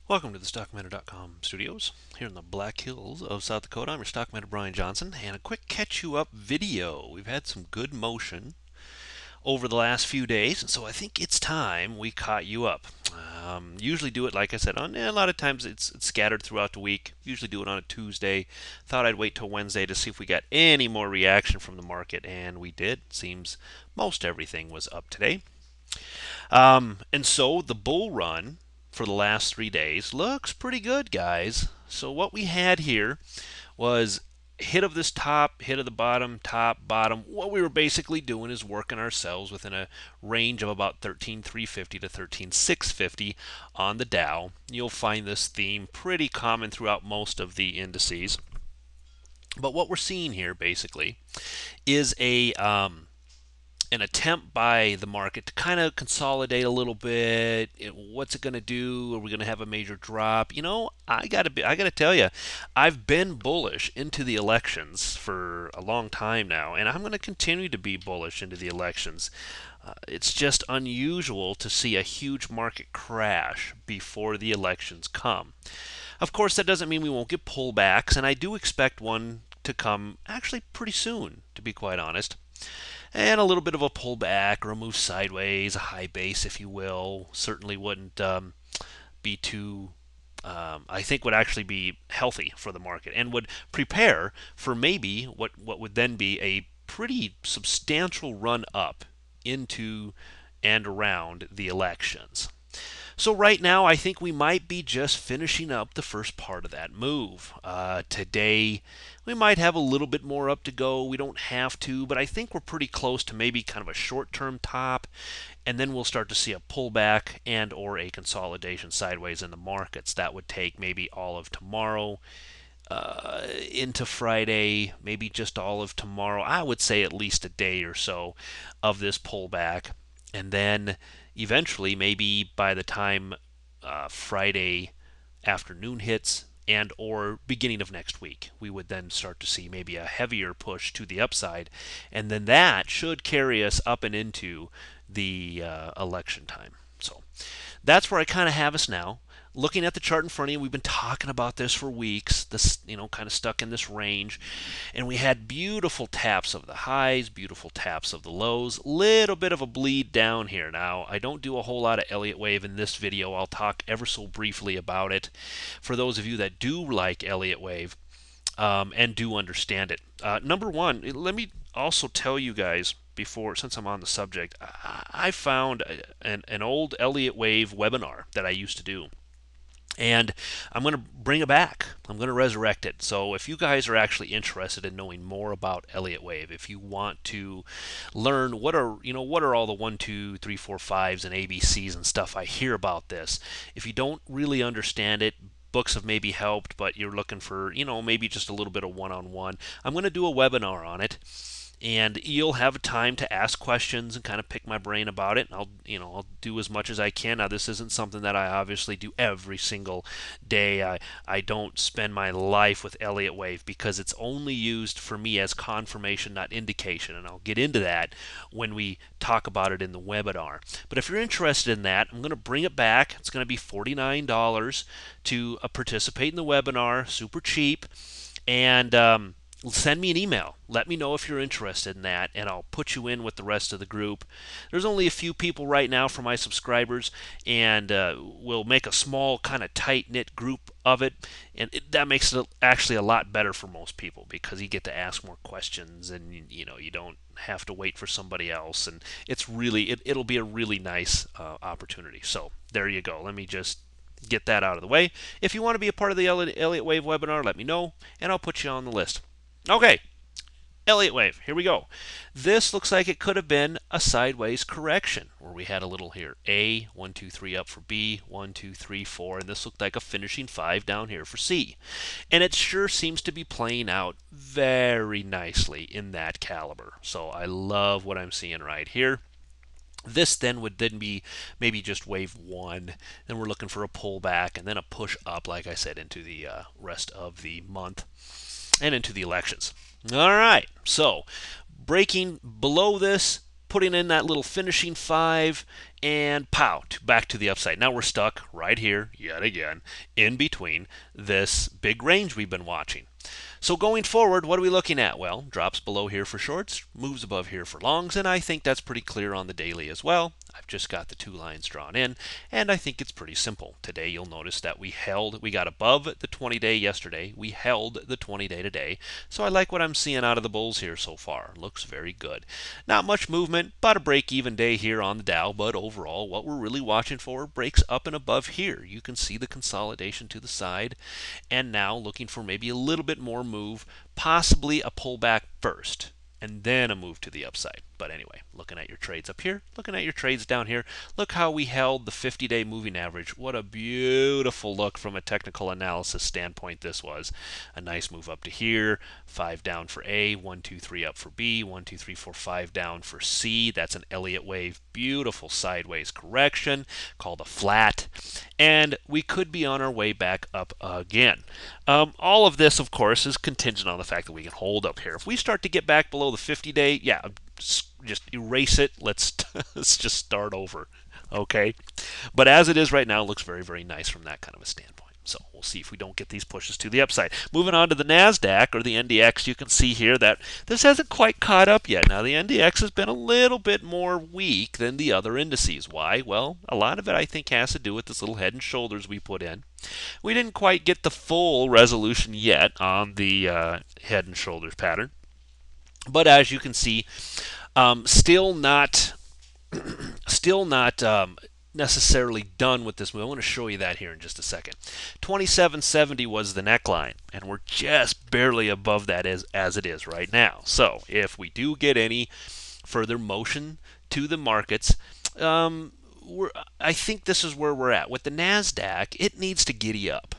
Welcome to the StockMeta.com studios here in the Black Hills of South Dakota. I'm your StockMeta Brian Johnson, and a quick catch you up video. We've had some good motion over the last few days, and so I think it's time we caught you up. Usually do it, like I said, on a lot of times it's scattered throughout the week. Usually do it on a Tuesday. Thought I'd wait till Wednesday to see if we got any more reaction from the market, and we did. Seems most everything was up today. And so the bull run for the last 3 days looks pretty good, guys. So what we had here was hit of this top, hit of the bottom, top, bottom. What we were basically doing is working ourselves within a range of about 13,350 to 13,650 on the Dow. You'll find this theme pretty common throughout most of the indices. But what we're seeing here basically is an attempt by the market to kind of consolidate a little bit. What's it going to do? Are we going to have a major drop? I gotta tell you, I've been bullish into the elections for a long time now, and I'm going to continue to be bullish into the elections. It's just unusual to see a huge market crash before the elections come. Of course, that doesn't mean we won't get pullbacks, and I do expect one to come actually pretty soon, to be quite honest. And a little bit of a pullback or a move sideways, a high base, if you will, certainly wouldn't be too, I think would actually be healthy for the market and would prepare for maybe what would then be a pretty substantial run up into and around the elections. So right now, I think we might be just finishing up the first part of that move. Today, we might have a little bit more up to go. We don't have to, but I think we're pretty close to maybe kind of a short-term top, and then we'll start to see a pullback and or a consolidation sideways in the markets. That would take maybe all of tomorrow into Friday, maybe just all of tomorrow. I would say at least a day or so of this pullback, and then eventually, maybe by the time Friday afternoon hits and or beginning of next week, we would then start to see maybe a heavier push to the upside, and then that should carry us up and into the election time. So that's where I kind of have us now. Looking at the chart in front of you, we've been talking about this for weeks. This, kind of stuck in this range, and we had beautiful taps of the highs, beautiful taps of the lows. Little bit of a bleed down here. Now, I don't do a whole lot of Elliott Wave in this video. I'll talk ever so briefly about it for those of you that do like Elliott Wave and do understand it. Number one, let me also tell you guys before, since I'm on the subject, I found an old Elliott Wave webinar that I used to do. And I'm going to bring it back. I'm going to resurrect it. So if you guys are actually interested in knowing more about Elliott Wave, if you want to learn what are all the 1, 2, 3, 4, 5s and ABCs and stuff I hear about this, if you don't really understand it, books have maybe helped, but you're looking for, maybe just a little bit of one-on-one, I'm going to do a webinar on it. And you'll have time to ask questions and kind of pick my brain about it. And I'll do as much as I can. Now, this isn't something that I obviously do every single day. I don't spend my life with Elliott Wave because it's only used for me as confirmation, not indication. And I'll get into that when we talk about it in the webinar. But if you're interested in that, I'm going to bring it back. It's going to be $49 to participate in the webinar. Super cheap. And send me an email. Let me know if you're interested in that, and I'll put you in with the rest of the group. There's only a few people right now for my subscribers, and we'll make a small kind of tight-knit group of it, and that makes it actually a lot better for most people because you get to ask more questions, and you don't have to wait for somebody else, and it'll be a really nice opportunity. So there you go. Let me just get that out of the way. If you want to be a part of the Elliott Wave webinar, let me know, and I'll put you on the list. Okay, Elliott Wave, here we go. This looks like it could have been a sideways correction where we had a little here. A, 1, 2, 3 up for B, 1, 2, 3, 4, and this looked like a finishing 5 down here for C. And it sure seems to be playing out very nicely in that caliber. So I love what I'm seeing right here. This then would be maybe just wave 1. Then we're looking for a pullback and then a push up, like I said, into the rest of the month and into the elections. All right, so breaking below this, putting in that little finishing 5, and pow, back to the upside. Now we're stuck right here, yet again, in between this big range we've been watching. So going forward, what are we looking at? Well, drops below here for shorts, moves above here for longs, and I think that's pretty clear on the daily as well. I've just got the 2 lines drawn in, and I think it's pretty simple. Today you'll notice that we got above the 20-day yesterday, we held the 20-day today, so I like what I'm seeing out of the bulls here so far. Looks very good. Not much movement, about a break-even day here on the Dow, but overall what we're really watching for breaks up and above here. You can see the consolidation to the side, and now looking for maybe a little bit more move, possibly a pullback first, and then a move to the upside. But anyway, looking at your trades up here, looking at your trades down here, look how we held the 50-day moving average. What a beautiful look from a technical analysis standpoint this was. A nice move up to here, 5 down for A, 1, 2, 3 up for B, 1, 2, 3, 4, 5 down for C. That's an Elliott wave. Beautiful sideways correction called a flat. And we could be on our way back up again. All of this, of course, is contingent on the fact that we can hold up here. If we start to get back below the 50-day, yeah, just erase it. Let's just start over, okay? But as it is right now, it looks very, very nice from that kind of a standpoint. So we'll see if we don't get these pushes to the upside. Moving on to the NASDAQ or the NDX, you can see here that this hasn't quite caught up yet. Now, the NDX has been a little bit more weak than the other indices. Why? Well, a lot of it, I think, has to do with this little head and shoulders we put in. We didn't quite get the full resolution yet on the head and shoulders pattern. But as you can see, still not necessarily done with this move. I want to show you that here in just a second. 2770 was the neckline, and we're just barely above that as it is right now. So if we do get any further motion to the markets, I think this is where we're at. With the NASDAQ, it needs to giddy up.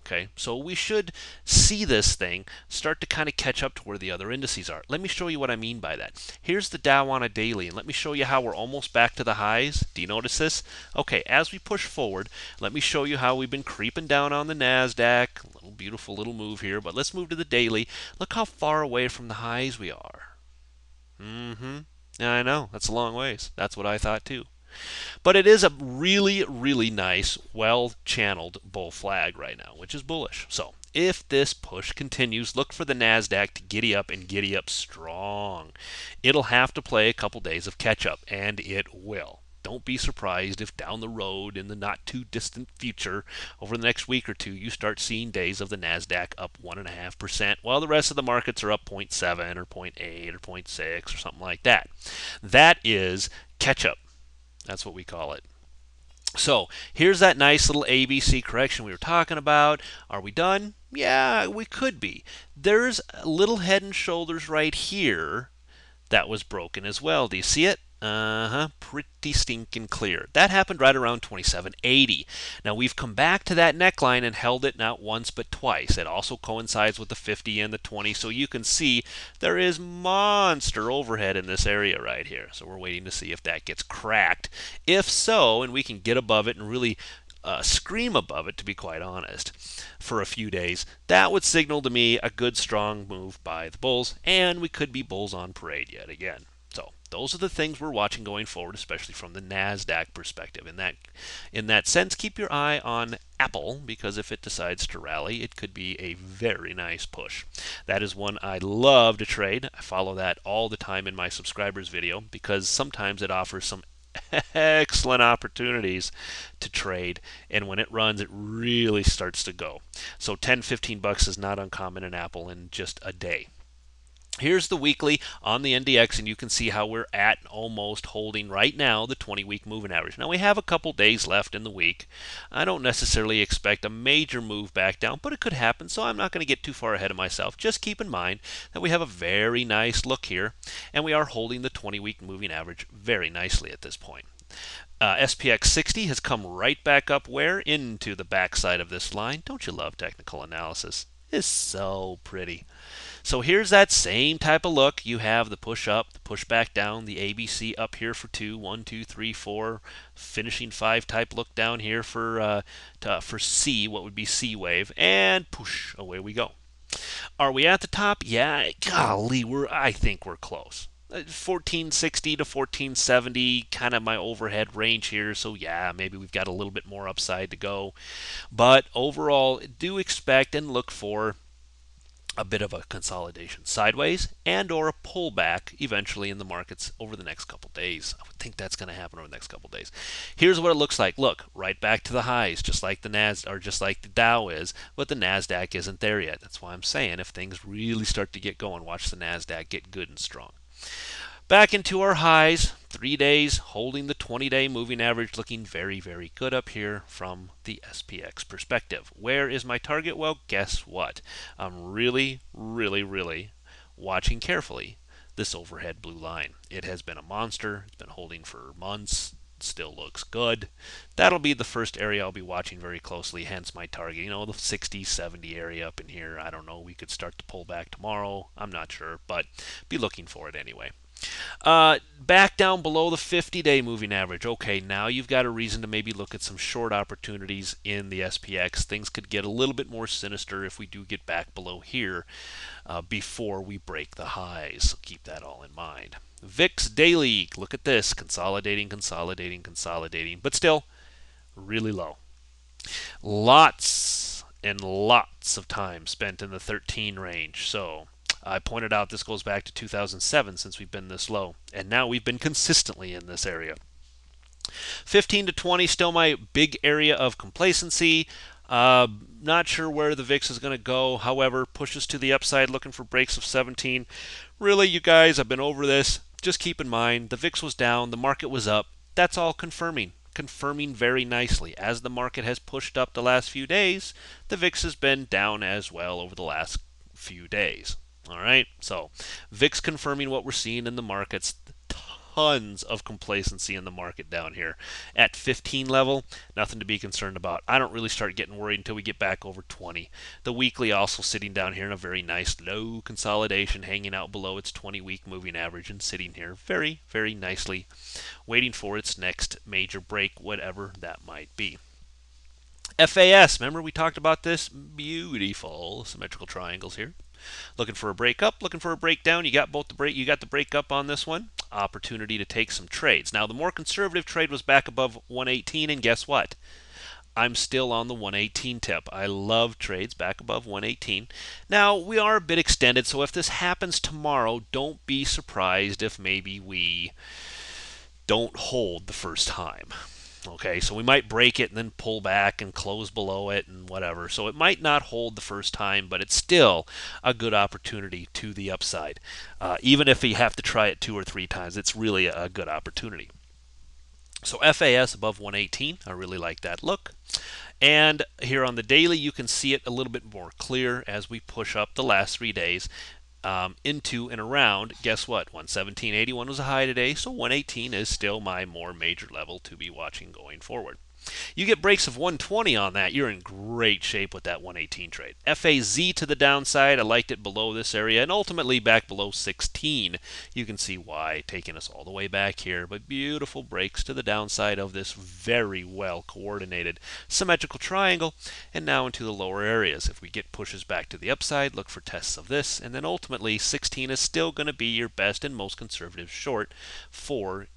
Okay, so we should see this thing start to kind of catch up to where the other indices are. Let me show you what I mean by that. Here's the Dow on a daily, and let me show you how we're almost back to the highs. Do you notice this? Okay, as we push forward, let me show you how we've been creeping down on the NASDAQ. A little beautiful little move here, but let's move to the daily. Look how far away from the highs we are. Yeah, I know, that's a long ways. That's what I thought too. But it is a really, really nice, well-channeled bull flag right now, which is bullish. So if this push continues, look for the NASDAQ to giddy up and giddy up strong. It'll have to play a couple days of catch-up, and it will. Don't be surprised if down the road in the not too distant future, over the next week or two, you start seeing days of the NASDAQ up 1.5%, while the rest of the markets are up 0.7 or 0.8 or 0.6 or something like that. That is catch-up. That's what we call it. So here's that nice little ABC correction we were talking about. Are we done? Yeah, we could be. There's a little head and shoulders right here that was broken as well. Do you see it? Pretty stinking clear. That happened right around 2780. Now we've come back to that neckline and held it not once but twice. It also coincides with the 50 and the 20, so you can see there is monster overhead in this area right here. So we're waiting to see if that gets cracked. If so, and we can get above it and really scream above it, to be quite honest, for a few days, that would signal to me a good strong move by the bulls, and we could be bulls on parade yet again. So those are the things we're watching going forward, especially from the NASDAQ perspective. In that sense, keep your eye on Apple, because if it decides to rally, it could be a very nice push. That is one I love to trade. I follow that all the time in my subscribers video, because sometimes it offers some excellent opportunities to trade, and when it runs, it really starts to go. So 10-15 bucks is not uncommon in Apple in just a day. Here's the weekly on the NDX, and you can see how we're at almost holding right now the 20-week moving average. Now we have a couple days left in the week. I don't necessarily expect a major move back down, but it could happen, so I'm not going to get too far ahead of myself. Just keep in mind that we have a very nice look here, and we are holding the 20-week moving average very nicely at this point. SPX 60 has come right back up where? Into the backside of this line. Don't you love technical analysis? It's so pretty. So here's that same type of look. You have the push up, the push back down, the ABC up here for 2, 1, 2, 3, 4, finishing 5 type look down here for C, what would be C wave, and push, away we go. Are we at the top? Yeah, golly, I think we're close. 1460 to 1470, kind of my overhead range here. So yeah, maybe we've got a little bit more upside to go. But overall, do expect and look for a bit of a consolidation sideways and or a pullback eventually in the markets over the next couple days. I would think that's going to happen over the next couple days. Here's what it looks like. Look, right back to the highs, just like the just like the Dow is, but the Nasdaq isn't there yet. That's why I'm saying if things really start to get going, watch the Nasdaq get good and strong. Back into our highs, 3 days, holding the 20-day moving average, looking very, very good up here from the SPX perspective. Where is my target? Well, guess what? I'm really, really, really watching carefully this overhead blue line. It has been a monster. It's been holding for months. Still looks good. That'll be the first area I'll be watching very closely, hence my target. You know, the 60, 70 area up in here. I don't know. We could start to pull back tomorrow. I'm not sure, but be looking for it anyway. Back down below the 50-day moving average. Okay, now you've got a reason to maybe look at some short opportunities in the SPX. Things could get a little bit more sinister if we do get back below here before we break the highs. So keep that all in mind. VIX daily. Look at this. Consolidating, consolidating, consolidating, but still really low. Lots and lots of time spent in the 13 range. So I pointed out this goes back to 2007 since we've been this low, and now we've been consistently in this area. 15 to 20, still my big area of complacency. Not sure where the VIX is going to go. However, pushes to the upside, looking for breaks of 17. Really, you guys, I've been over this. Just keep in mind, the VIX was down, the market was up. That's all confirming very nicely. As the market has pushed up the last few days, the VIX has been down as well over the last few days. All right, so VIX confirming what we're seeing in the markets. Tons of complacency in the market down here. At 15 level, nothing to be concerned about. I don't really start getting worried until we get back over 20. The weekly also sitting down here in a very nice low consolidation, hanging out below its 20-week moving average and sitting here very, very nicely, waiting for its next major break, whatever that might be. FAS, remember we talked about this? Beautiful symmetrical triangles here. Looking for a break up, looking for a breakdown. You got the break up on this one. Opportunity to take some trades. Now the more conservative trade was back above 118, and guess what? I'm still on the 118 tip. I love trades back above 118. Now we are a bit extended, so if this happens tomorrow, don't be surprised if maybe we don't hold the first time. Okay, so we might break it and then pull back and close below it and whatever. So it might not hold the first time, but it's still a good opportunity to the upside. Even if you have to try it 2 or 3 times, it's really a good opportunity. So FAS above 118, I really like that look. And here on the daily, you can see it a little bit more clear as we push up the last 3 days. Into and around, guess what? 117.81 was a high today, so 118 is still my more major level to be watching going forward. You get breaks of 120 on that, you're in great shape with that 118 trade. FAZ to the downside, I liked it below this area, and ultimately back below 16. You can see why, taking us all the way back here, but beautiful breaks to the downside of this very well coordinated symmetrical triangle, and now into the lower areas. If we get pushes back to the upside, look for tests of this, and then ultimately 16 is still going to be your best and most conservative short for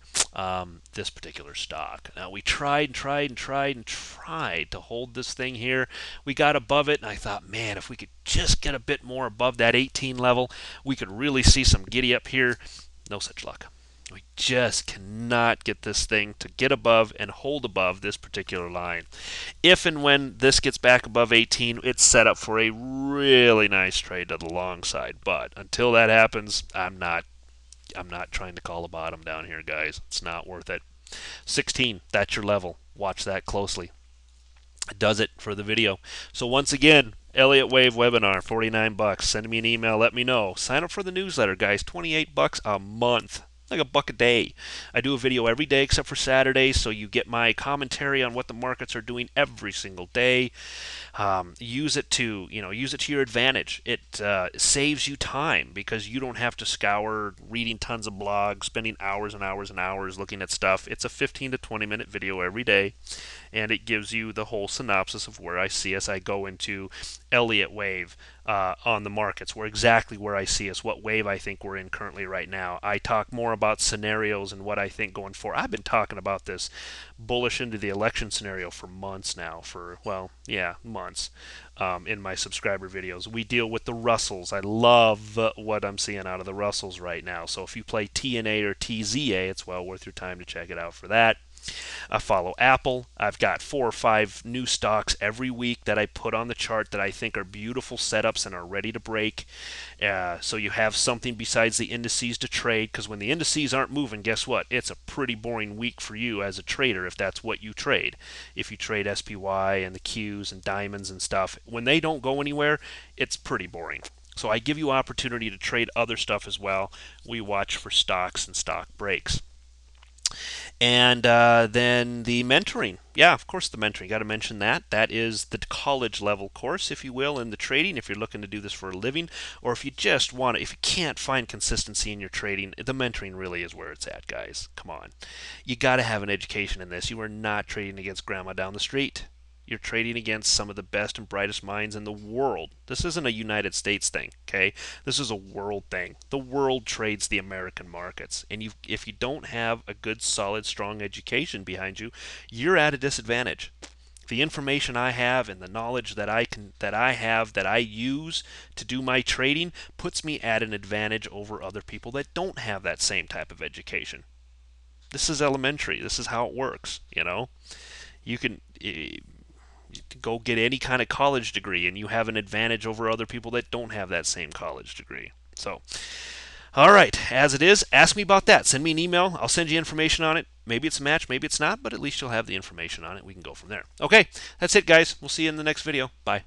this particular stock. Now we tried to hold this thing here. We got above it, and I thought, man, if we could just get a bit more above that 18 level, we could really see some giddy up here. No such luck. We just cannot get this thing to get above and hold above this particular line. If and when this gets back above 18, it's set up for a really nice trade to the long side. But until that happens, I'm not trying to call a bottom down here, guys. It's not worth it. 16, that's your level. Watch that closely. It does it for the video. So once again, Elliott Wave webinar, $49. Send me an email, let me know. Sign up for the newsletter, guys. $28 a month. Like $1 a day. I do a video every day except for Saturdays, so you get my commentary on what the markets are doing every single day. Use it to your advantage. It saves you time because you don't have to scour reading tons of blogs, spending hours and hours and hours looking at stuff. It's a 15 to 20 minute video every day, and it gives you the whole synopsis of where I see as I go into Elliott Wave on the markets. We're exactly where I see us, what wave I think we're in currently right now. I talk more about scenarios and what I think going forward. I've been talking about this bullish into the election scenario for months now, for, well, yeah, months, in my subscriber videos. We deal with the Russells. I love what I'm seeing out of the Russells right now. So if you play TNA or TZA, it's well worth your time to check it out for that. I follow Apple. I've got 4 or 5 new stocks every week that I put on the chart that I think are beautiful setups and are ready to break. So you have something besides the indices to trade, because when the indices aren't moving, guess what? It's a pretty boring week for you as a trader if that's what you trade. If you trade SPY and the Qs and diamonds and stuff, when they don't go anywhere, it's pretty boring. So I give you opportunity to trade other stuff as well. We watch for stocks and stock breaks. And then the mentoring. Yeah, of course, the mentoring. Got to mention that. That is the college level course, if you will, in the trading. If you're looking to do this for a living, or if you just want to, if you can't find consistency in your trading, the mentoring really is where it's at, guys. Come on. You got to have an education in this. You are not trading against grandma down the street. You're trading against some of the best and brightest minds in the world. This isn't a United States thing, okay? This is a world thing. The world trades the American markets. And if you don't have a good, solid, strong education behind you, you're at a disadvantage. The information I have and the knowledge that I use to do my trading puts me at an advantage over other people that don't have that same type of education. This is elementary. This is how it works, you know? You can go get any kind of college degree and you have an advantage over other people that don't have that same college degree. So, all right, as it is, ask me about that. Send me an email. I'll send you information on it. Maybe it's a match, maybe it's not, but at least you'll have the information on it. We can go from there. Okay, that's it, guys. We'll see you in the next video. Bye.